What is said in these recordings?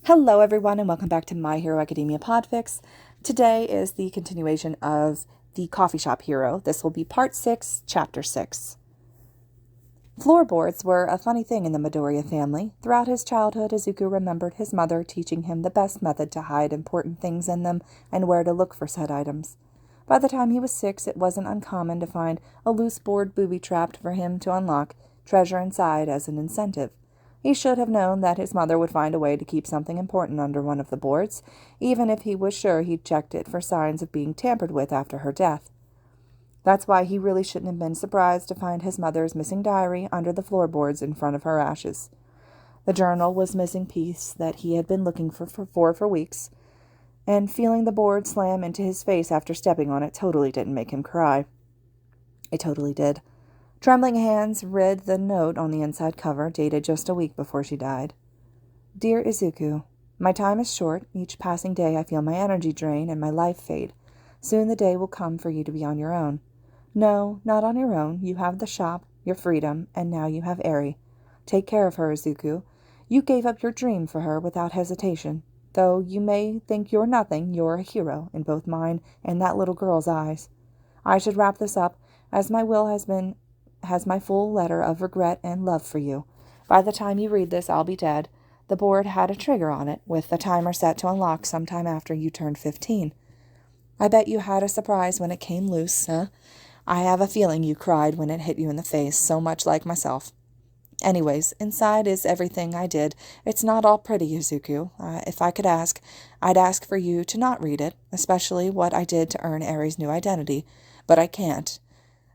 Hello everyone and welcome back to My Hero Academia Podfics. Today is the continuation of the Coffee Shop Hero. This will be Part 6, Chapter 6. Floorboards were a funny thing in the Midoriya family. Throughout his childhood, Izuku remembered his mother teaching him the best method to hide important things in them and where to look for said items. By the time he was 6, it wasn't uncommon to find a loose board booby-trapped for him to unlock treasure inside as an incentive. He should have known that his mother would find a way to keep something important under one of the boards, even if he was sure he'd checked it for signs of being tampered with after her death. That's why he really shouldn't have been surprised to find his mother's missing diary under the floorboards in front of her ashes. The journal was missing piece that he had been looking for weeks, and feeling the board slam into his face after stepping on it totally didn't make him cry. It totally did. Trembling hands read the note on the inside cover, dated just a week before she died. Dear Izuku, my time is short. Each passing day I feel my energy drain and my life fade. Soon the day will come for you to be on your own. No, not on your own. You have the shop, your freedom, and now you have Eri. Take care of her, Izuku. You gave up your dream for her without hesitation. Though you may think you're nothing, you're a hero in both mine and that little girl's eyes. I should wrap this up, as my will has my full letter of regret and love for you. By the time you read this, I'll be dead. The board had a trigger on it, with the timer set to unlock sometime after you turned 15. I bet you had a surprise when it came loose, huh? I have a feeling you cried when it hit you in the face, so much like myself. Anyways, inside is everything I did. It's not all pretty, Izuku. If I could ask, I'd ask for you to not read it, especially what I did to earn Eri's new identity. But I can't.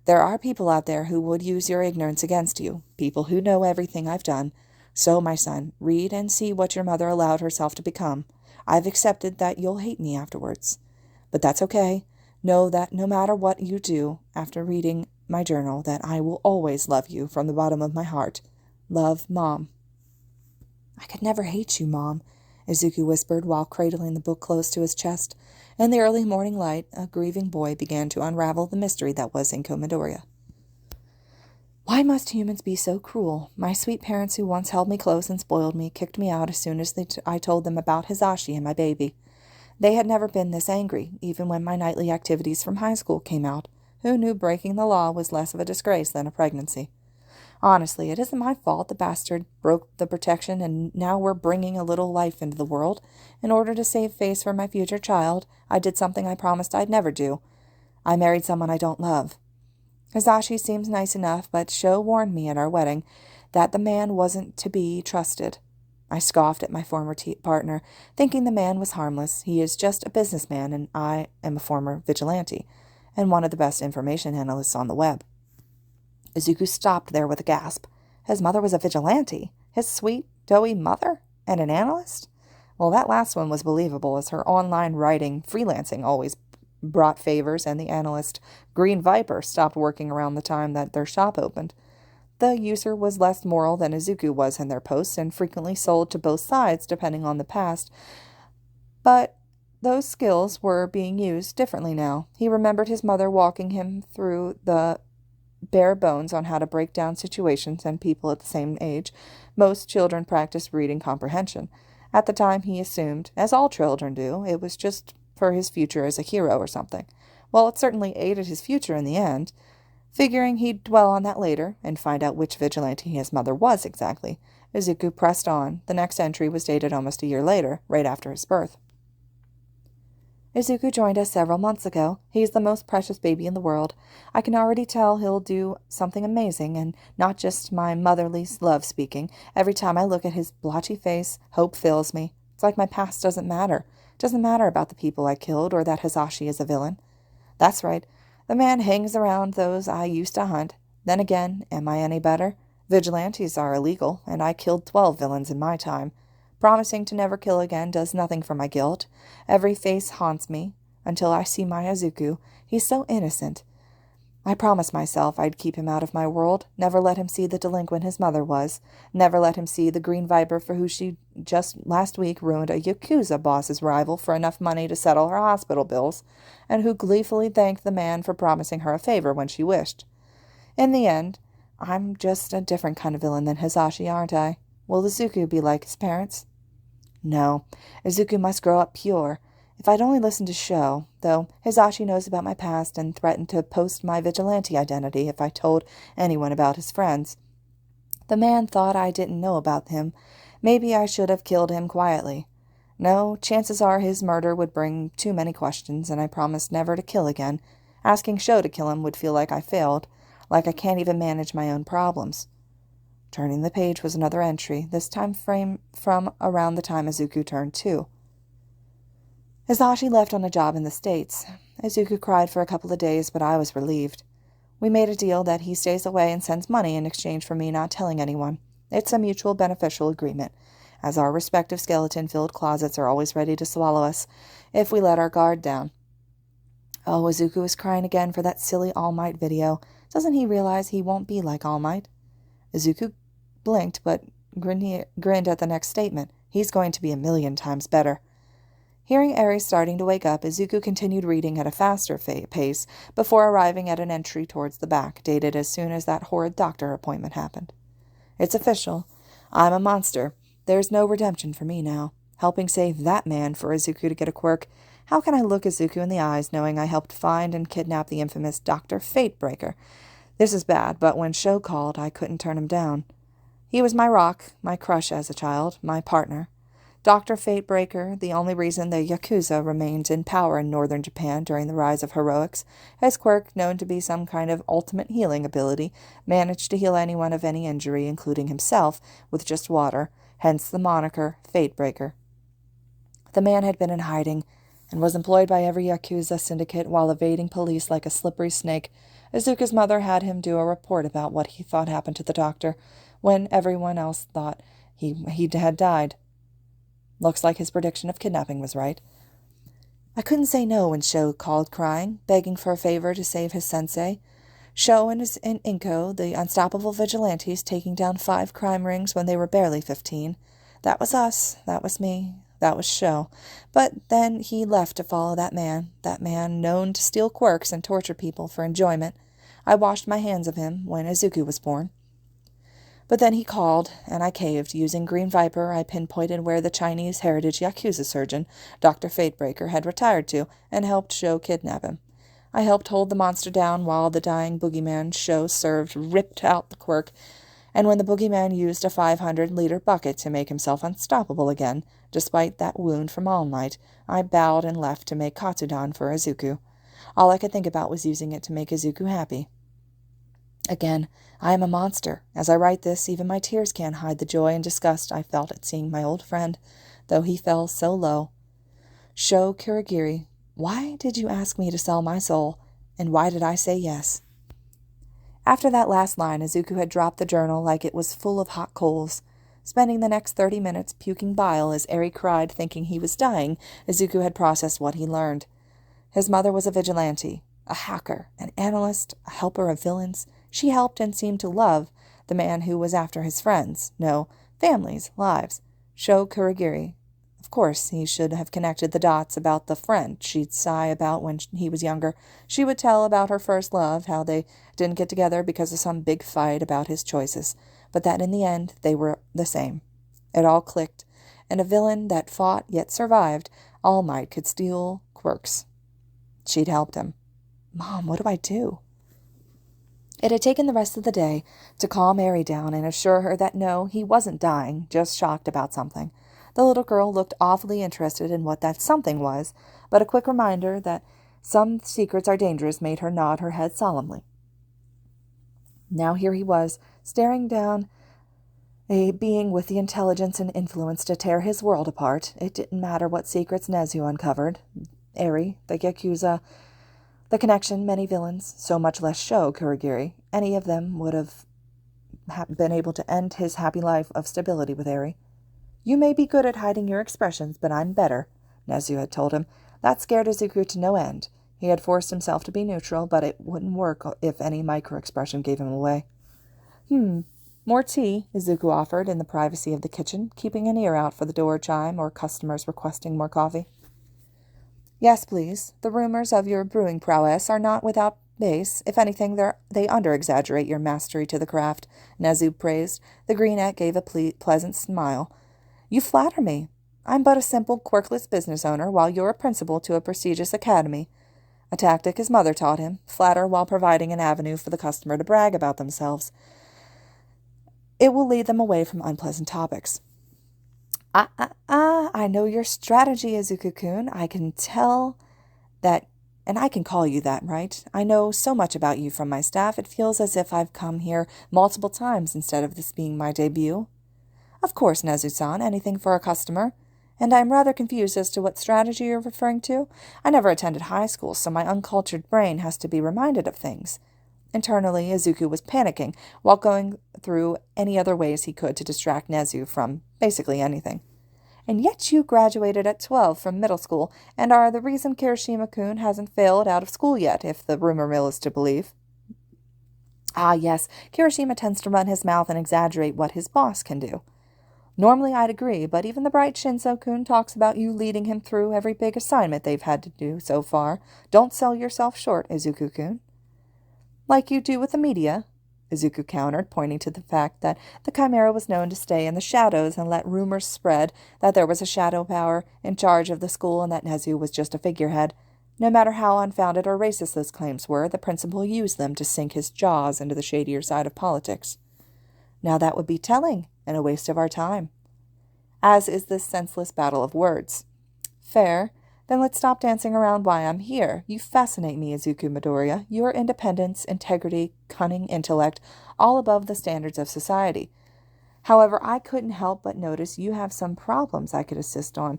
There are people out there who would use your ignorance against you, people who know everything I've done. So, my son, read and see what your mother allowed herself to become. I've accepted that you'll hate me afterwards. But that's okay. Know that no matter what you do after reading my journal, that I will always love you from the bottom of my heart. Love, Mom. I could never hate you, Mom, Izuku whispered while cradling the book close to his chest. In the early morning light, a grieving boy began to unravel the mystery that was Inko Midoriya. Why must humans be so cruel? My sweet parents who once held me close and spoiled me kicked me out as soon as I told them about Hisashi and my baby. They had never been this angry, even when my nightly activities from high school came out. Who knew breaking the law was less of a disgrace than a pregnancy? Honestly, it isn't my fault the bastard broke the protection and now we're bringing a little life into the world. In order to save face for my future child, I did something I promised I'd never do. I married someone I don't love. Hisashi seems nice enough, but Sho warned me at our wedding that the man wasn't to be trusted. I scoffed at my former partner, thinking the man was harmless. He is just a businessman, and I am a former vigilante, and one of the best information analysts on the web. Izuku stopped there with a gasp. His mother was a vigilante? His sweet, doughy mother? And an analyst? Well, that last one was believable, as her online writing freelancing always brought favors, and the analyst Green Viper stopped working around the time that their shop opened. The user was less moral than Izuku was in their posts, and frequently sold to both sides, depending on the past. But those skills were being used differently now. He remembered his mother walking him through the bare bones on how to break down situations and people at the same age. Most children practice reading comprehension. At the time, he assumed, as all children do, it was just for his future as a hero or something. Well, it certainly aided his future in the end. Figuring he'd dwell on that later and find out which vigilante his mother was exactly, Izuku pressed on. The next entry was dated almost a year later, right after his birth. Izuku joined us several months ago. He's the most precious baby in the world. I can already tell he'll do something amazing, and not just my motherly love speaking. Every time I look at his blotchy face, hope fills me. It's like my past doesn't matter. It doesn't matter about the people I killed or that Hisashi is a villain. That's right. The man hangs around those I used to hunt. Then again, am I any better? Vigilantes are illegal, and I killed 12 villains in my time. Promising to never kill again does nothing for my guilt. Every face haunts me, until I see my Izuku. He's so innocent. I promised myself I'd keep him out of my world, never let him see the delinquent his mother was, never let him see the Green Viper for who she just last week ruined a Yakuza boss's rival for enough money to settle her hospital bills, and who gleefully thanked the man for promising her a favor when she wished. In the end, I'm just a different kind of villain than Hisashi, aren't I? Will Izuku be like his parents? No, Izuku must grow up pure. If I'd only listened to Sho, though Hisashi knows about my past and threatened to post my vigilante identity if I told anyone about his friends. The man thought I didn't know about him. Maybe I should have killed him quietly. No, chances are his murder would bring too many questions, and I promised never to kill again. Asking Sho to kill him would feel like I failed, like I can't even manage my own problems. Turning the page was another entry, this time frame from around the time Izuku turned 2. Hisashi left on a job in the States. Izuku cried for a couple of days, but I was relieved. We made a deal that he stays away and sends money in exchange for me not telling anyone. It's a mutual beneficial agreement, as our respective skeleton-filled closets are always ready to swallow us if we let our guard down. Oh, Izuku is crying again for that silly All Might video. Doesn't he realize he won't be like All Might? Izuku blinked, but grinned at the next statement. He's going to be 1,000,000 times better. Hearing Eri starting to wake up, Izuku continued reading at a faster pace before arriving at an entry towards the back, dated as soon as that horrid doctor appointment happened. It's official. I'm a monster. There's no redemption for me now. Helping save that man for Izuku to get a quirk. How can I look Izuku in the eyes knowing I helped find and kidnap the infamous Dr. Fatebreaker? This is bad, but when Sho called, I couldn't turn him down. He was my rock, my crush as a child, my partner. Dr. Fatebreaker, the only reason the Yakuza remained in power in northern Japan during the rise of heroics, his quirk, known to be some kind of ultimate healing ability, managed to heal anyone of any injury, including himself, with just water, hence the moniker Fatebreaker. The man had been in hiding, and was employed by every Yakuza syndicate while evading police like a slippery snake. Izuku's mother had him do a report about what he thought happened to the doctor, when everyone else thought he had died. Looks like his prediction of kidnapping was right. I couldn't say no when Sho called crying, begging for a favor to save his sensei. Sho and Inko, the unstoppable vigilantes, taking down 5 crime rings when they were barely 15. That was us. That was me. That was Sho. But then he left to follow that man known to steal quirks and torture people for enjoyment. I washed my hands of him when Izuku was born. But then he called, and I caved. Using Green Viper, I pinpointed where the Chinese heritage Yakuza surgeon, Dr. Fatebreaker, had retired to, and helped Sho kidnap him. I helped hold the monster down while the dying boogeyman Sho served ripped out the quirk, and when the boogeyman used a 500-liter bucket to make himself unstoppable again, despite that wound from All Might, I bowed and left to make Katsudan for Izuku. All I could think about was using it to make Izuku happy. Again, I am a monster. As I write this, even my tears can't hide the joy and disgust I felt at seeing my old friend, though he fell so low. Sho Kurogiri, why did you ask me to sell my soul, and why did I say yes? After that last line, Izuku had dropped the journal like it was full of hot coals. Spending the next 30 minutes puking bile as Eri cried, thinking he was dying, Izuku had processed what he learned. His mother was a vigilante, a hacker, an analyst, a helper of villains. She helped and seemed to love the man who was after his friends, no, families, lives. Sho Kurogiri. Of course, he should have connected the dots about the friend she'd sigh about when he was younger. She would tell about her first love, how they didn't get together because of some big fight about his choices, but that in the end they were the same. It all clicked, and a villain that fought yet survived, All Might could steal quirks. She'd helped him. Mom, what do I do? It had taken the rest of the day to calm Eri down and assure her that no, he wasn't dying, just shocked about something. The little girl looked awfully interested in what that something was, but a quick reminder that some secrets are dangerous made her nod her head solemnly. Now here he was, staring down a being with the intelligence and influence to tear his world apart. It didn't matter what secrets Nezu uncovered. Eri, the Yakuza, the connection, many villains, so much less Sho Kurogiri. Any of them would have been able to end his happy life of stability with Eri. You may be good at hiding your expressions, but I'm better, Nezu had told him. That scared Izuku to no end. He had forced himself to be neutral, but it wouldn't work if any micro-expression gave him away. More tea, Izuku offered in the privacy of the kitchen, keeping an ear out for the door chime or customers requesting more coffee. Yes, please. The rumors of your brewing prowess are not without base. If anything, they under-exaggerate your mastery to the craft, Nezu praised. The greenette gave a pleasant smile. You flatter me. I'm but a simple, quirkless business owner, while you're a principal to a prestigious academy. A tactic his mother taught him, flatter while providing an avenue for the customer to brag about themselves. It will lead them away from unpleasant topics. I know your strategy, Izuku-kun. I can tell that, and I can call you that, right? I know so much about you from my staff, it feels as if I've come here multiple times instead of this being my debut. Of course, Nezu-san, anything for a customer. And I'm rather confused as to what strategy you're referring to. I never attended high school, so my uncultured brain has to be reminded of things. Internally, Izuku was panicking, while going through any other ways he could to distract Nezu from basically anything. And yet you graduated at 12 from middle school, and are the reason Kirishima-kun hasn't failed out of school yet, if the rumor mill is to believe. Ah, yes, Kirishima tends to run his mouth and exaggerate what his boss can do. Normally I'd agree, but even the bright Shinso-kun talks about you leading him through every big assignment they've had to do so far. Don't sell yourself short, Izuku-kun. Like you do with the media, Izuku countered, pointing to the fact that the Chimera was known to stay in the shadows and let rumors spread that there was a shadow power in charge of the school and that Nezu was just a figurehead. No matter how unfounded or racist those claims were, the principal used them to sink his jaws into the shadier side of politics. Now that would be telling, and a waste of our time. As is this senseless battle of words. Fair. Then let's stop dancing around why I'm here. You fascinate me, Izuku Midoriya. Your independence, integrity, cunning intellect, all above the standards of society. However, I couldn't help but notice you have some problems I could assist on.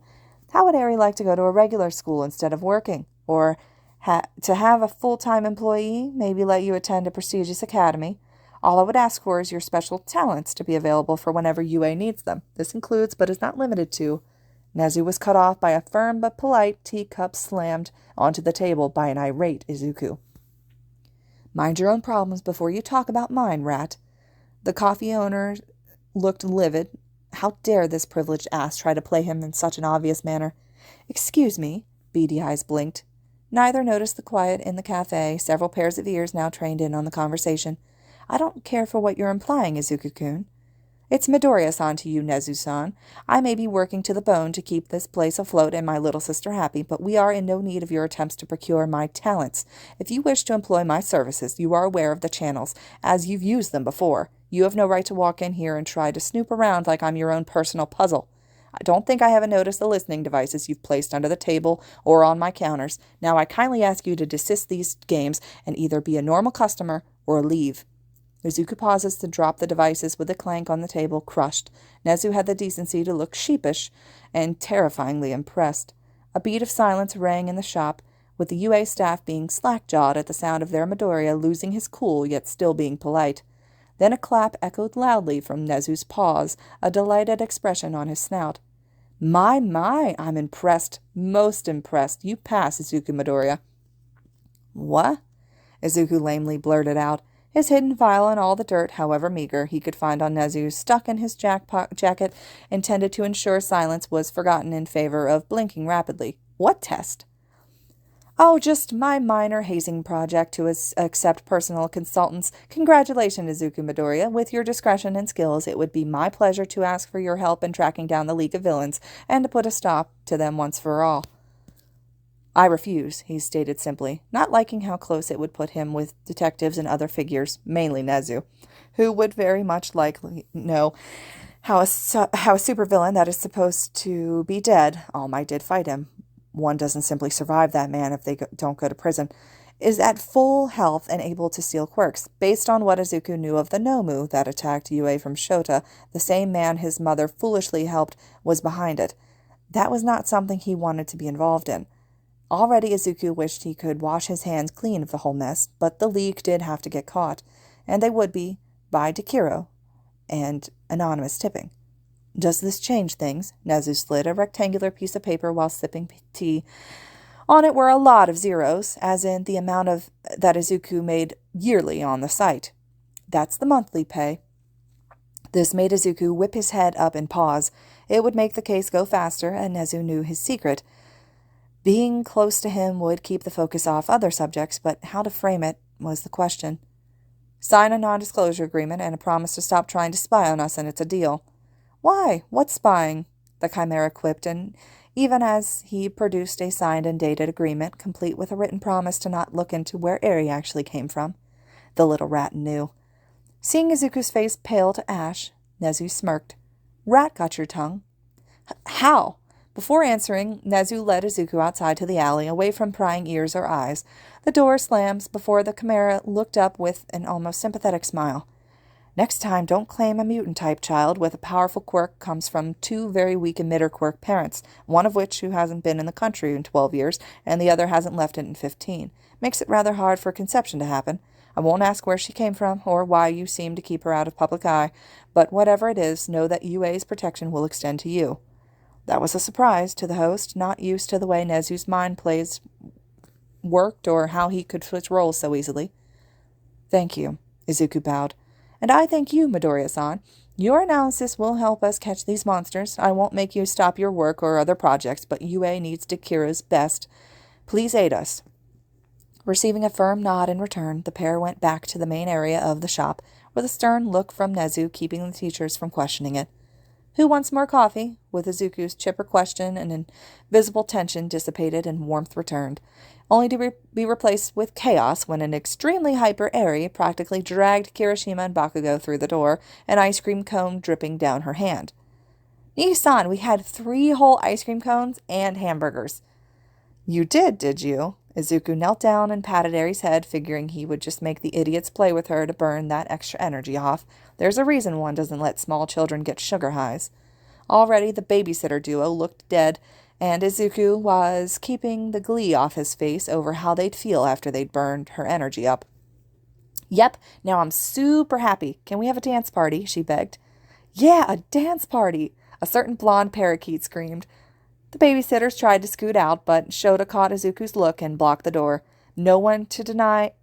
How would Eri like to go to a regular school instead of working? Or to have a full-time employee, maybe let you attend a prestigious academy? All I would ask for is your special talents to be available for whenever UA needs them. This includes, but is not limited to... Nezu was cut off by a firm but polite teacup slammed onto the table by an irate Izuku. Mind your own problems before you talk about mine, rat. The coffee owner looked livid. How dare this privileged ass try to play him in such an obvious manner? Excuse me, beady eyes blinked. Neither noticed the quiet in the cafe, several pairs of ears now trained in on the conversation. I don't care for what you're implying, Izuku-kun. It's Midoriya-san to you, Nezu-san. I may be working to the bone to keep this place afloat and my little sister happy, but we are in no need of your attempts to procure my talents. If you wish to employ my services, you are aware of the channels, as you've used them before. You have no right to walk in here and try to snoop around like I'm your own personal puzzle. I don't think I haven't noticed the listening devices you've placed under the table or on my counters. Now I kindly ask you to desist these games and either be a normal customer or leave. Izuku pauses to drop the devices with a clank on the table, crushed. Nezu had the decency to look sheepish and terrifyingly impressed. A beat of silence rang in the shop, with the UA staff being slack-jawed at the sound of their Midoriya losing his cool yet still being polite. Then a clap echoed loudly from Nezu's paws, a delighted expression on his snout. My, I'm impressed, most impressed. You pass, Izuku Midoriya. What? Izuku lamely blurted out. His hidden file and all the dirt, however meager, he could find on Nezu stuck in his jacket, intended to ensure silence, was forgotten in favor of blinking rapidly. What test? Oh, just my minor hazing project to accept personal consultants. Congratulations, Izuku Midoriya. With your discretion and skills, it would be my pleasure to ask for your help in tracking down the League of Villains and to put a stop to them once for all. I refuse, he stated simply, not liking how close it would put him with detectives and other figures, mainly Nezu, who would very much likely know how a supervillain that is supposed to be dead, All Might did fight him, one doesn't simply survive that man if they don't go to prison, is at full health and able to steal quirks. Based on what Izuku knew of the Nomu that attacked Yue from Shota, the same man his mother foolishly helped was behind it. That was not something he wanted to be involved in. Already Izuku wished he could wash his hands clean of the whole mess, but the League did have to get caught, and they would be, by Dekiro and anonymous tipping. Does this change things? Nezu slid a rectangular piece of paper while sipping tea. On it were a lot of zeros, as in the amount that Izuku made yearly on the site. That's the monthly pay. This made Izuku whip his head up and pause. It would make the case go faster, and Nezu knew his secret. Being close to him would keep the focus off other subjects, but how to frame it was the question. Sign a non-disclosure agreement and a promise to stop trying to spy on us, and it's a deal. Why? What's spying? the chimera quipped, and even as he produced a signed and dated agreement, complete with a written promise to not look into where Eri actually came from. The little rat knew. Seeing Izuku's face pale to ash, Nezu smirked. Rat got your tongue. How? Before answering, Nezu led Izuku outside to the alley, away from prying ears or eyes. The door slams before the chimera looked up with an almost sympathetic smile. Next time, don't claim a mutant-type child with a powerful quirk comes from two very weak emitter quirk parents, one of which who hasn't been in the country in 12 years, and the other hasn't left it in 15. Makes it rather hard for conception to happen. I won't ask where she came from, or why you seem to keep her out of public eye, but whatever it is, know that UA's protection will extend to you. That was a surprise to the host, not used to the way Nezu's mind plays worked or how he could switch roles so easily. Thank you, Izuku bowed. And I thank you, Midoriya-san. Your analysis will help us catch these monsters. I won't make you stop your work or other projects, but UA needs Dakira's best. Please aid us. Receiving a firm nod in return, the pair went back to the main area of the shop, with a stern look from Nezu keeping the teachers from questioning it. Who wants more coffee? With Izuku's chipper question and invisible tension dissipated and warmth returned, only to be replaced with chaos when an extremely hyper Eri practically dragged Kirishima and Bakugo through the door, an ice cream cone dripping down her hand. Nii-san, we had 3 whole ice cream cones and hamburgers. You did you? Izuku knelt down and patted Eri's head, figuring he would just make the idiots play with her to burn that extra energy off. There's a reason one doesn't let small children get sugar highs. Already the babysitter duo looked dead, and Izuku was keeping the glee off his face over how they'd feel after they'd burned her energy up. Yep, now I'm super happy. Can we have a dance party? She begged. Yeah, a dance party! A certain blonde parakeet screamed. The babysitters tried to scoot out, but Shota caught Izuku's look and blocked the door. Not one to deny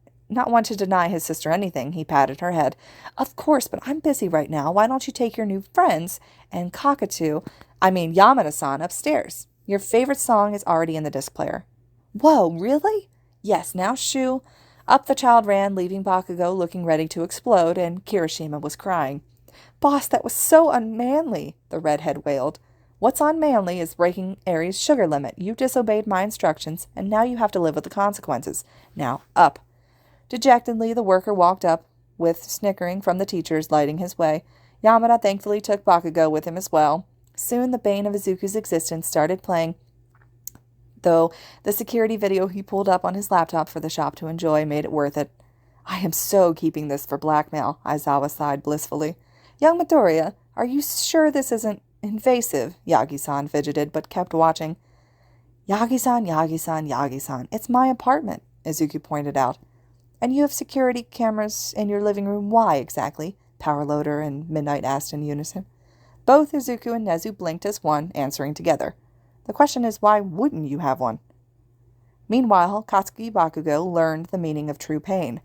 his sister anything, he patted her head. Of course, but I'm busy right now. Why don't you take your new friends and Yamada-san upstairs? Your favorite song is already in the disc player. Whoa, really? Yes, now shoo. Up the child ran, leaving Bakugo looking ready to explode, and Kirishima was crying. Boss, that was so unmanly, the redhead wailed. What's unmanly is breaking Eri's sugar limit. You disobeyed my instructions, and now you have to live with the consequences. Now, up. Dejectedly, the worker walked up, with snickering from the teachers lighting his way. Yamada thankfully took Bakugo with him as well. Soon the bane of Izuku's existence started playing, though the security video he pulled up on his laptop for the shop to enjoy made it worth it. I am so keeping this for blackmail, Aizawa sighed blissfully. Young Midoriya, are you sure this isn't invasive? Yagi-san fidgeted, but kept watching. Yagi-san, it's my apartment, Izuku pointed out. And you have security cameras in your living room. Why, exactly? Powerloader and Midnight asked in unison. Both Izuku and Nezu blinked as one, answering together. The question is, why wouldn't you have one? Meanwhile, Katsuki Bakugo learned the meaning of true pain.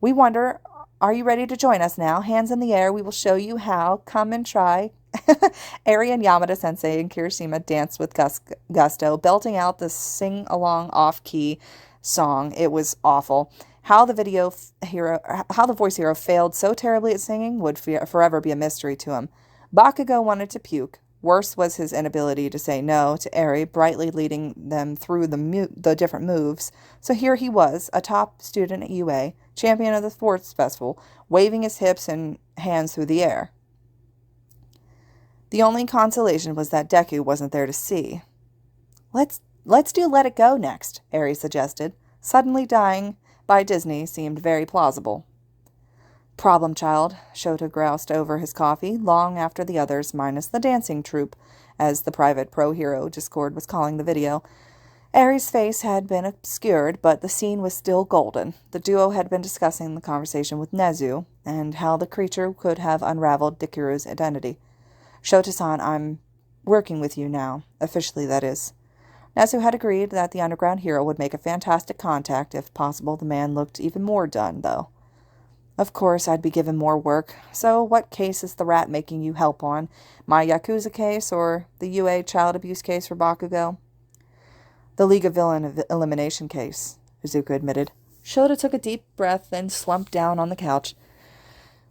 We wonder, are you ready to join us now? Hands in the air, we will show you how. Come and try. Eri and Yamada-sensei and Kirishima danced with gusto, belting out the sing-along off-key song. It was awful. How the voice hero failed so terribly at singing would forever be a mystery to him. Bakugo wanted to puke. Worse was his inability to say no to Eri, brightly leading them through the different moves. So here he was, a top student at UA, champion of the sports festival, waving his hips and hands through the air. The only consolation was that Deku wasn't there to see. Let's do Let It Go next, Eri suggested. Suddenly dying by Disney seemed very plausible. Problem child, Shota groused over his coffee, long after the others, minus the dancing troupe, as the private pro-hero Discord was calling the video. Eri's face had been obscured, but the scene was still golden. The duo had been discussing the conversation with Nezu, and how the creature could have unraveled Dikiru's identity. Shota-san, I'm working with you now. Officially, that is. Nezu had agreed that the underground hero would make a fantastic contact. If possible, the man looked even more done, though. Of course, I'd be given more work. So what case is the rat making you help on? My Yakuza case or the UA child abuse case for Bakugo? The League of Villain Elimination case, Izuku admitted. Shota took a deep breath and slumped down on the couch.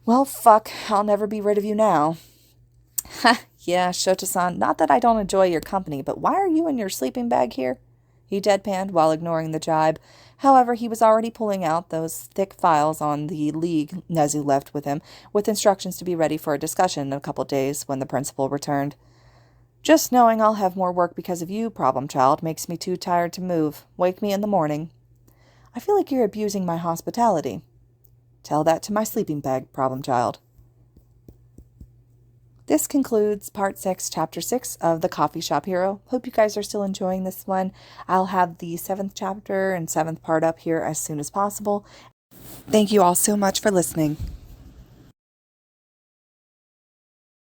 Well, fuck, I'll never be rid of you now. Ha, Yeah, Shota-san, not that I don't enjoy your company, but why are you in your sleeping bag here? He deadpanned while ignoring the jibe. However, he was already pulling out those thick files on the league Nezu left with him, with instructions to be ready for a discussion in a couple days when the principal returned. Just knowing I'll have more work because of you, problem child, makes me too tired to move. Wake me in the morning. I feel like you're abusing my hospitality. Tell that to my sleeping bag, problem child. This concludes Part 6, Chapter 6 of The Coffee Shop Hero. Hope you guys are still enjoying this one. I'll have the 7th chapter and 7th part up here as soon as possible. Thank you all so much for listening.